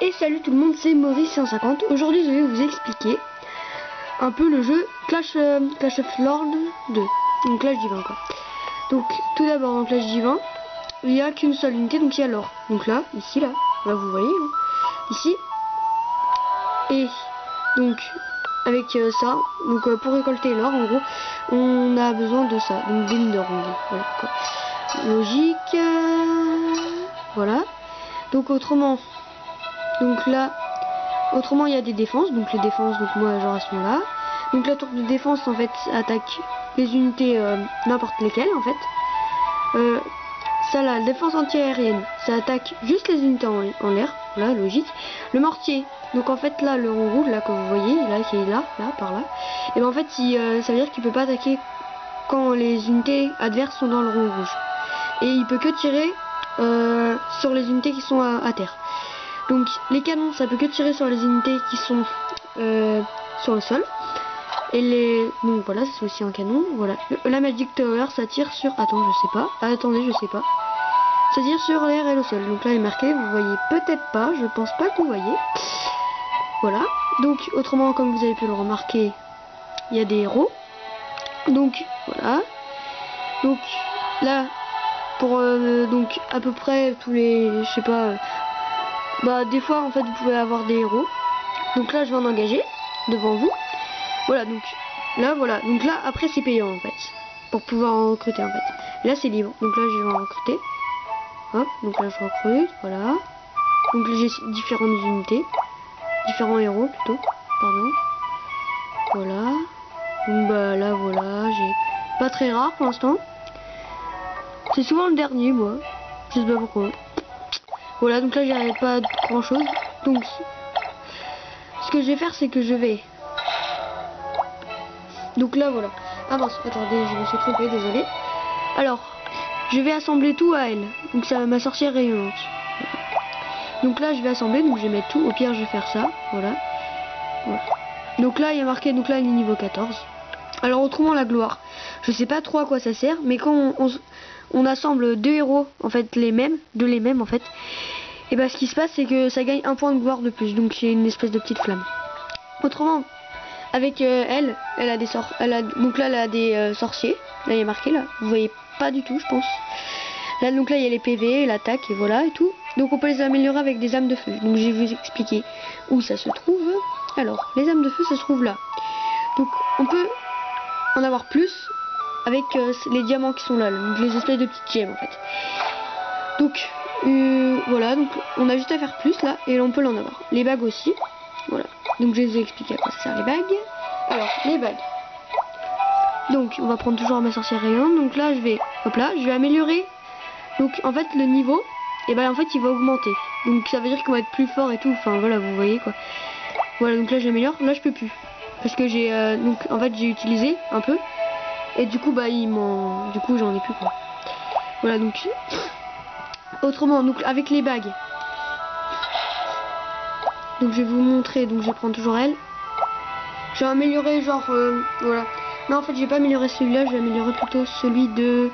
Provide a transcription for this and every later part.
Et salut tout le monde, c'est Maurice150. Aujourd'hui je vais vous expliquer un peu le jeu Clash of Lords 2, donc Clash Divin quoi. Donc tout d'abord dans Clash Divin, il n'y a qu'une seule unité, donc il y a l'or. Donc là, ici là vous voyez, hein, ici. Et donc avec ça, donc pour récolter l'or en gros, on a besoin de ça, donc des mines d'or, voilà quoi. Logique, voilà. Donc autrement, donc là, autrement il y a des défenses, donc les défenses, donc moi genre elles sont là. Donc la tour de défense en fait attaque les unités n'importe lesquelles en fait. Ça la défense anti-aérienne, ça attaque juste les unités en l'air, voilà logique. Le mortier, donc en fait là le rond rouge là que vous voyez, là qui est là par là, et ben en fait ça veut dire qu'il peut pas attaquer quand les unités adverses sont dans le rond rouge. Et il peut que tirer sur les unités qui sont à terre. Donc les canons, ça peut que tirer sur les unités qui sont sur le sol. Et donc voilà, c'est aussi un canon. Voilà. La Magic Tower, ça tire sur. Attends, je sais pas. Attendez, je sais pas. Ça tire sur l'air et le sol. Donc là, il est marqué. Vous voyez peut-être pas. Je pense pas que vous voyez. Voilà. Donc autrement, comme vous avez pu le remarquer, il y a des héros. Donc voilà. Donc là, pour donc à peu près tous les, je sais pas. Bah des fois en fait vous pouvez avoir des héros. Donc là je vais en engager devant vous. Voilà donc voilà. Donc là après c'est payant en fait. Pour pouvoir en recruter en fait. Là c'est libre. Donc là je vais en recruter. Hop, donc là je recrute, voilà. Donc j'ai différentes unités. Différents héros plutôt. Pardon. Voilà. Donc bah là voilà, j'ai pas très rare pour l'instant. C'est souvent le dernier moi. Je sais pas pourquoi. Voilà, donc là j'avais pas grand chose. Donc ce que je vais faire c'est que je vais. Donc là voilà. Ah mince, attendez, je me suis trompée, désolé. Alors, je vais assembler tout à elle. Donc ça ma sorcière rayonnante. Donc là je vais assembler, donc je vais mettre tout. Au pire je vais faire ça. Voilà. Voilà. Donc là il y a marqué, donc là il est niveau 14. Alors autrement la gloire. Je sais pas trop à quoi ça sert, mais quand on assemble deux héros, en fait les mêmes en fait. Et bah ce qui se passe c'est que ça gagne un point de gloire de plus, donc c'est une espèce de petite flamme. Autrement, avec elle a des donc là elle a des sorciers. Là il y a marqué là, vous voyez pas du tout je pense. Là donc là il y a les PV, l'attaque et voilà et tout. Donc on peut les améliorer avec des âmes de feu. Donc je vais vous expliquer où ça se trouve. Alors les âmes de feu ça se trouve là. Donc on peut en avoir plus avec les diamants qui sont là, donc les espèces de petites gemmes en fait. Donc voilà, donc on a juste à faire plus là et on peut l'en avoir. Les bagues aussi, voilà. Donc je vais vous expliquer à quoi ça sert les bagues. Alors les bagues. Donc on va prendre toujours ma sorcière rayonnante. Donc là je vais, hop là, je vais améliorer. Donc en fait le niveau, et ben en fait il va augmenter. Donc ça veut dire qu'on va être plus fort et tout. Enfin voilà, vous voyez quoi. Voilà, donc là j'améliore. Là je peux plus parce que j'ai donc en fait j'ai utilisé un peu et du coup bah du coup j'en ai plus quoi. Voilà donc. Autrement, donc avec les bagues. Donc je vais vous montrer, donc je vais prendre toujours elle. Je vais améliorer genre voilà. Non en fait je vais pas améliorer celui-là, je vais améliorer plutôt celui de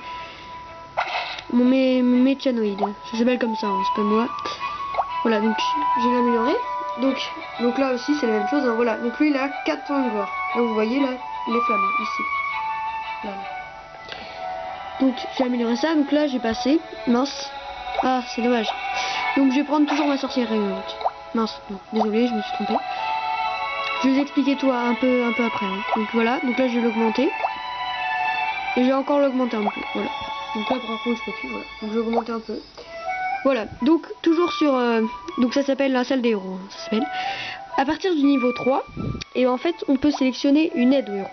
mon mécanoïde. Ça s'appelle comme ça, hein, c'est pas moi. Voilà donc je vais l'améliorer. Donc là aussi c'est la même chose, hein, voilà. Donc lui il a 4 points de gloire. Là vous voyez là les flammes ici. Là. Donc j'ai amélioré ça, donc là j'ai passé. Mince. Ah, c'est dommage. Donc je vais prendre toujours ma sorcière rayonnante. Mince, non, désolé, je me suis trompée. Je vais vous expliquer tout un peu après. Hein. Donc voilà, donc là je vais l'augmenter. Et je vais encore l'augmenter un peu. Voilà. Donc là par contre je peux plus, voilà. Donc je vais augmenter un peu. Voilà, donc toujours sur... donc ça s'appelle la salle des héros. Hein, ça s'appelle. À partir du niveau 3, et en fait on peut sélectionner une aide aux héros.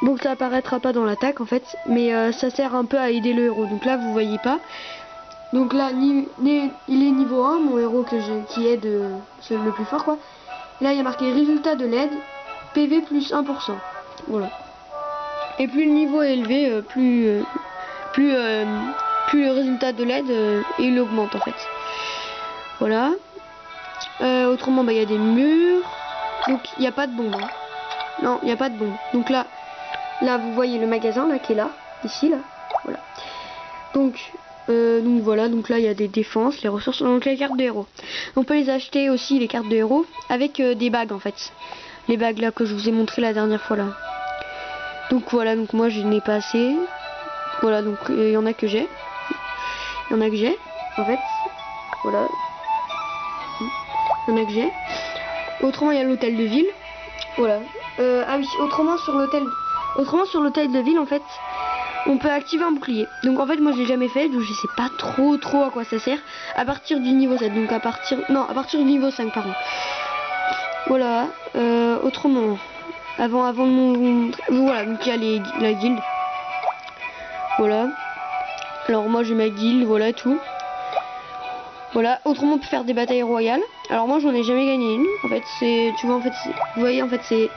Donc ça apparaîtra pas dans l'attaque en fait, mais ça sert un peu à aider le héros. Donc là vous voyez pas. Donc là il est niveau 1, mon héros qui aide le plus fort quoi. Là il y a marqué résultat de l'aide, PV plus 1%. Voilà. Et plus le niveau est élevé, plus le résultat de l'aide il augmente en fait. Voilà. Autrement bah il y a des murs. Donc il n'y a pas de bombe. Hein. Non, il n'y a pas de bombe. Donc là vous voyez le magasin là qui est là, ici là. Voilà. Donc Donc voilà, donc là il y a des défenses, les ressources, donc les cartes de héros. On peut les acheter aussi, les cartes de héros, avec des bagues en fait. Les bagues là que je vous ai montré la dernière fois là. Donc voilà, donc moi je n'ai pas assez. Voilà, donc il y en a que j'ai. Il y en a que j'ai, en fait. Voilà. Il y en a que j'ai. Autrement il y a l'hôtel de ville. Voilà. Ah oui, autrement sur l'hôtel de ville en fait, on peut activer un bouclier. Donc en fait moi je l'ai jamais fait, donc je sais pas trop à quoi ça sert. À partir du niveau 7, donc à partir du niveau 5 pardon. Voilà. Autrement, avant de mon... Voilà, donc il y a la guilde. Voilà. Alors moi j'ai ma guilde, voilà tout. Voilà, autrement on peut faire des batailles royales. Alors moi j'en ai jamais gagné une. En fait c'est, tu vois en fait, vous voyez en fait c'est,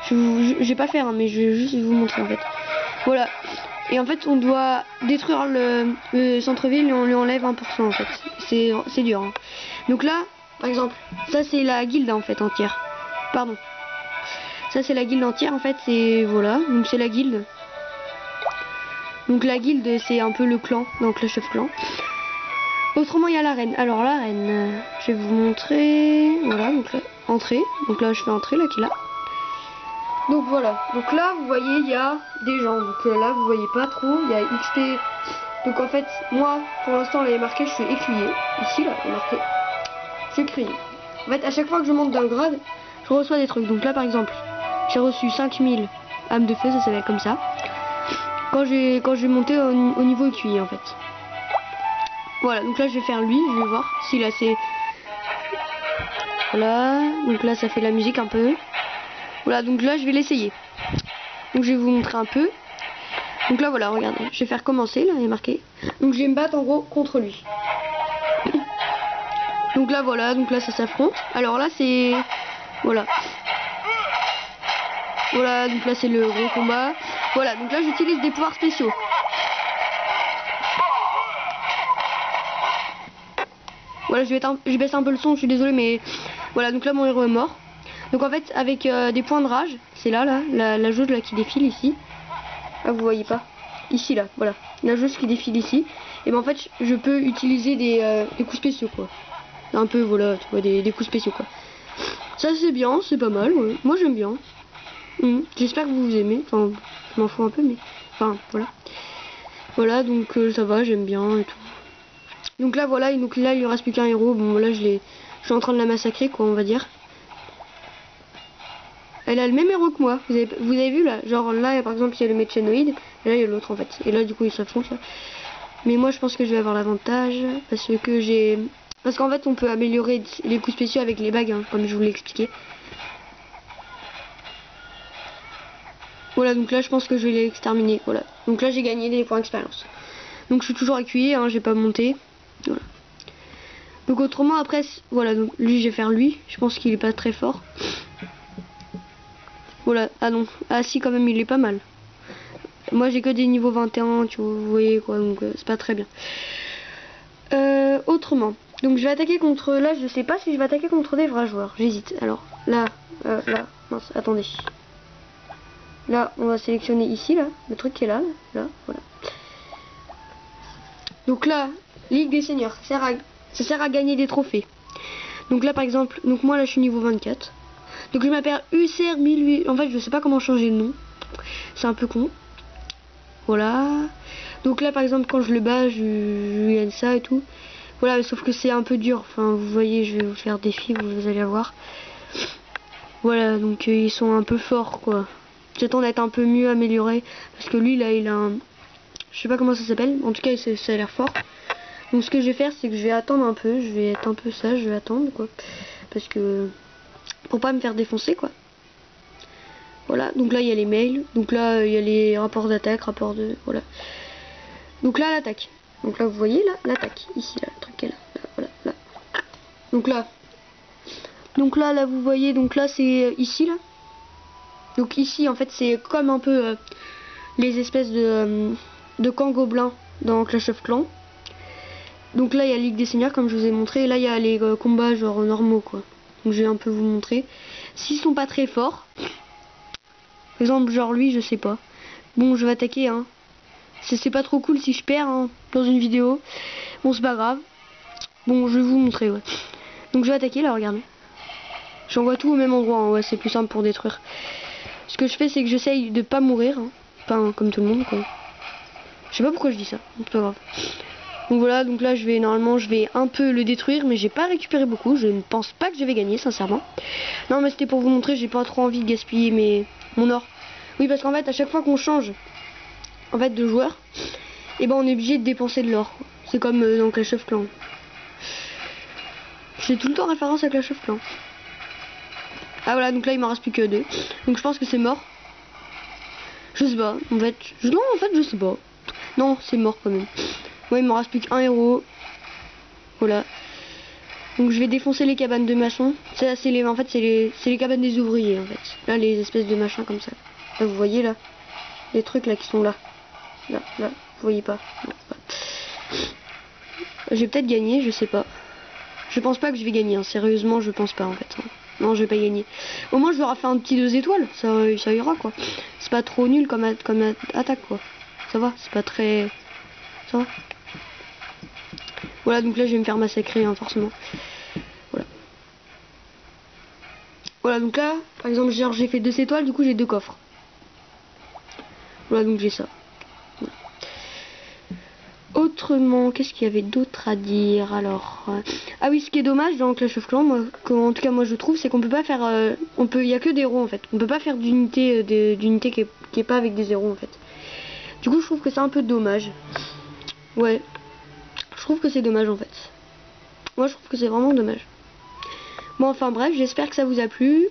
je vais pas faire hein, mais je vais juste vous montrer en fait. Voilà. Et en fait on doit détruire le centre-ville et on lui enlève 1% en fait. C'est dur. Hein. Donc là, par exemple, ça c'est la guilde en fait entière. Pardon. Ça c'est la guilde entière en fait, c'est voilà, donc c'est la guilde. Donc la guilde c'est un peu le clan, dans Clash of Clans. Autrement il y a l'arène. Alors l'arène, je vais vous montrer. Voilà, donc là, entrée. Donc là je fais entrer là qui est là. Donc voilà. Donc là vous voyez il y a des gens. Donc là vous voyez pas trop. Il y a XP. Donc en fait moi pour l'instant là il est marqué je suis écuyer. Ici là il est marqué. Je suis écuyer. En fait à chaque fois que je monte d'un grade, je reçois des trucs. Donc là par exemple j'ai reçu 5000 âmes de feu, ça s'appelle comme ça. Quand j'ai monté au niveau écuyer en fait. Voilà, donc là je vais faire lui, je vais voir s'il a assez. Voilà, donc là ça fait la musique un peu. Voilà, donc là je vais l'essayer. Donc je vais vous montrer un peu. Donc là voilà, regardez, je vais faire commencer, là il est marqué. Donc je vais me battre en gros contre lui. Donc là voilà, donc là ça s'affronte. Alors là c'est... Voilà. Voilà, donc là c'est le gros combat. Voilà, donc là j'utilise des pouvoirs spéciaux. Voilà, je baisse un peu le son, je suis désolée, mais voilà, donc là mon héros est mort. Donc en fait, avec des points de rage, c'est là, la jauge là qui défile ici. Ah, vous voyez pas. Ici, là, voilà. La jauge qui défile ici. Et ben en fait, je peux utiliser des coups spéciaux, quoi. Un peu, voilà, tu vois, des coups spéciaux, quoi. Ça, c'est bien, c'est pas mal, ouais. Moi, j'aime bien. J'espère que vous aimez. Enfin, je m'en fous un peu, mais... Enfin, voilà. Voilà, donc ça va, j'aime bien et tout. Donc là voilà, donc là il lui reste plus qu'un héros. Bon là je suis en train de la massacrer quoi on va dire. Elle a le même héros que moi. Vous avez vu là, genre là par exemple il y a le mécanoïde et là il y a l'autre en fait. Et là du coup ils s'affrontent là. Mais moi je pense que je vais avoir l'avantage parce qu'en fait on peut améliorer les coups spéciaux avec les bagues hein, comme je vous l'ai expliqué. Voilà donc là je pense que je vais l'exterminer. Voilà. Donc là j'ai gagné des points d'expérience. Donc je suis toujours accueilli, hein, j'ai pas monté. Voilà. Donc autrement après voilà donc lui je vais faire lui. Je pense qu'il est pas très fort. Voilà, ah non, ah si quand même il est pas mal. Moi j'ai que des niveaux 21, tu vois, vous voyez quoi, donc c'est pas très bien. Autrement, donc je vais attaquer contre, là je sais pas si je vais attaquer contre des vrais joueurs, j'hésite. Alors là, mince, attendez. Là on va sélectionner ici, là, le truc qui est là, voilà. Donc là, Ligue des Seigneurs, ça sert à gagner des trophées. Donc là par exemple, donc moi là je suis niveau 24. Donc je m'appelle UCR 1008. En fait je sais pas comment changer le nom. C'est un peu con. Voilà. Donc là par exemple quand je le bats je gagne ça et tout. Voilà sauf que c'est un peu dur. Enfin vous voyez je vais vous faire défi, vous allez voir. Voilà donc ils sont un peu forts quoi. J'attends d'être un peu mieux amélioré. Parce que lui là il a un... Je sais pas comment ça s'appelle. En tout cas ça a l'air fort. Donc ce que je vais faire c'est que je vais attendre un peu. Je vais être un peu sage, je vais attendre quoi. Parce que... Pour pas me faire défoncer quoi. Voilà, donc là il y a les mails, donc là il y a les rapports d'attaque, voilà. Donc là l'attaque. Donc là vous voyez là l'attaque, ici là, le truc qui est là, voilà, là. Donc là vous voyez, donc là c'est ici là. Donc ici en fait c'est comme un peu les espèces de camps gobelins dans Clash of Clans. Donc là il y a Ligue des Seigneurs comme je vous ai montré, et là il y a les combats genre normaux quoi. Donc je vais un peu vous montrer. S'ils sont pas très forts, par exemple genre lui je sais pas. Bon je vais attaquer hein. c'est pas trop cool si je perds hein, dans une vidéo. Bon, c'est pas grave. Bon, je vais vous montrer, ouais. Donc je vais attaquer là, regardez. J'envoie tout au même endroit, hein. Ouais, c'est plus simple pour détruire. Ce que je fais, c'est que j'essaye de pas mourir. Hein. Enfin, comme tout le monde, quoi. Je sais pas pourquoi je dis ça, c'est pas grave. Donc voilà, donc là normalement je vais un peu le détruire, mais j'ai pas récupéré beaucoup. Je ne pense pas que je vais gagner, sincèrement. Non, mais c'était pour vous montrer, j'ai pas trop envie de gaspiller mon or. Oui, parce qu'en fait, à chaque fois qu'on change en fait de joueur, et ben on est obligé de dépenser de l'or. C'est comme dans Clash of Clans. Je fais tout le temps référence à Clash of Clans. Ah voilà, donc là il m'en reste plus que 2. Donc je pense que c'est mort. Je sais pas, en fait. Non, en fait, je sais pas. Non, c'est mort quand même. Ouais, il me reste plus qu'un héros. Voilà. Donc je vais défoncer les cabanes de maçons. Ça, en fait, c'est les cabanes des ouvriers, en fait. Là, les espèces de machins comme ça. Là, vous voyez, là. Les trucs, là, qui sont là. Là, vous voyez pas. Non, pas. J'ai peut-être gagné, je sais pas. Je pense pas que je vais gagner, hein. Sérieusement, je pense pas, en fait. Non, je vais pas gagner. Au moins, je leur ai fait un petit 2 étoiles. Ça ira, quoi. C'est pas trop nul comme attaque, quoi. Ça va, c'est pas très... Ça va. Voilà, donc là je vais me faire massacrer, hein, forcément. Voilà. Voilà, donc là, par exemple, j'ai fait 2 étoiles, du coup j'ai 2 coffres. Voilà, donc j'ai ça. Voilà. Autrement, qu'est-ce qu'il y avait d'autre à dire alors ah oui, ce qui est dommage dans Clash of Clans, moi, en tout cas moi je trouve, c'est qu'on peut pas faire... il y a que des héros en fait. On peut pas faire d'unité qui est pas avec des héros en fait. Du coup je trouve que c'est un peu dommage. Ouais. Je trouve que c'est dommage en fait. Moi je trouve que c'est vraiment dommage. Bon enfin bref, j'espère que ça vous a plu.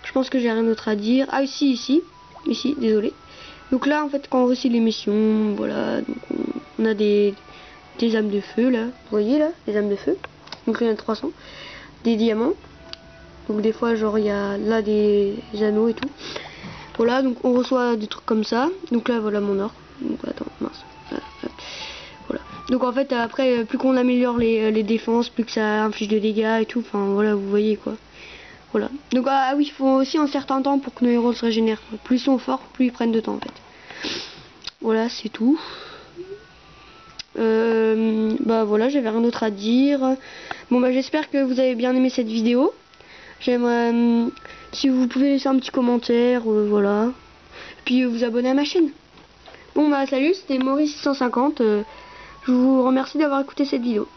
Je pense que j'ai rien d'autre à dire. Ah ici, désolé. Donc là en fait quand on réussit les missions, voilà, donc on a des âmes de feu là. Vous voyez là, des âmes de feu. Donc il y en a 300. Des diamants. Donc des fois genre il y a là des anneaux et tout. Voilà, donc on reçoit des trucs comme ça. Donc là voilà mon or. Donc attends, mince. Voilà. Donc en fait après plus qu'on améliore les défenses, plus que ça inflige de dégâts et tout, enfin voilà, vous voyez quoi. Voilà. Donc ah oui, il faut aussi un certain temps pour que nos héros se régénèrent. Plus ils sont forts, plus ils prennent de temps en fait. Voilà, c'est tout. Bah voilà, j'avais rien d'autre à dire. Bon bah j'espère que vous avez bien aimé cette vidéo. J'aimerais si vous pouvez laisser un petit commentaire, voilà. Puis vous abonner à ma chaîne. Bon bah salut, c'était Maurice 650. Je vous remercie d'avoir écouté cette vidéo.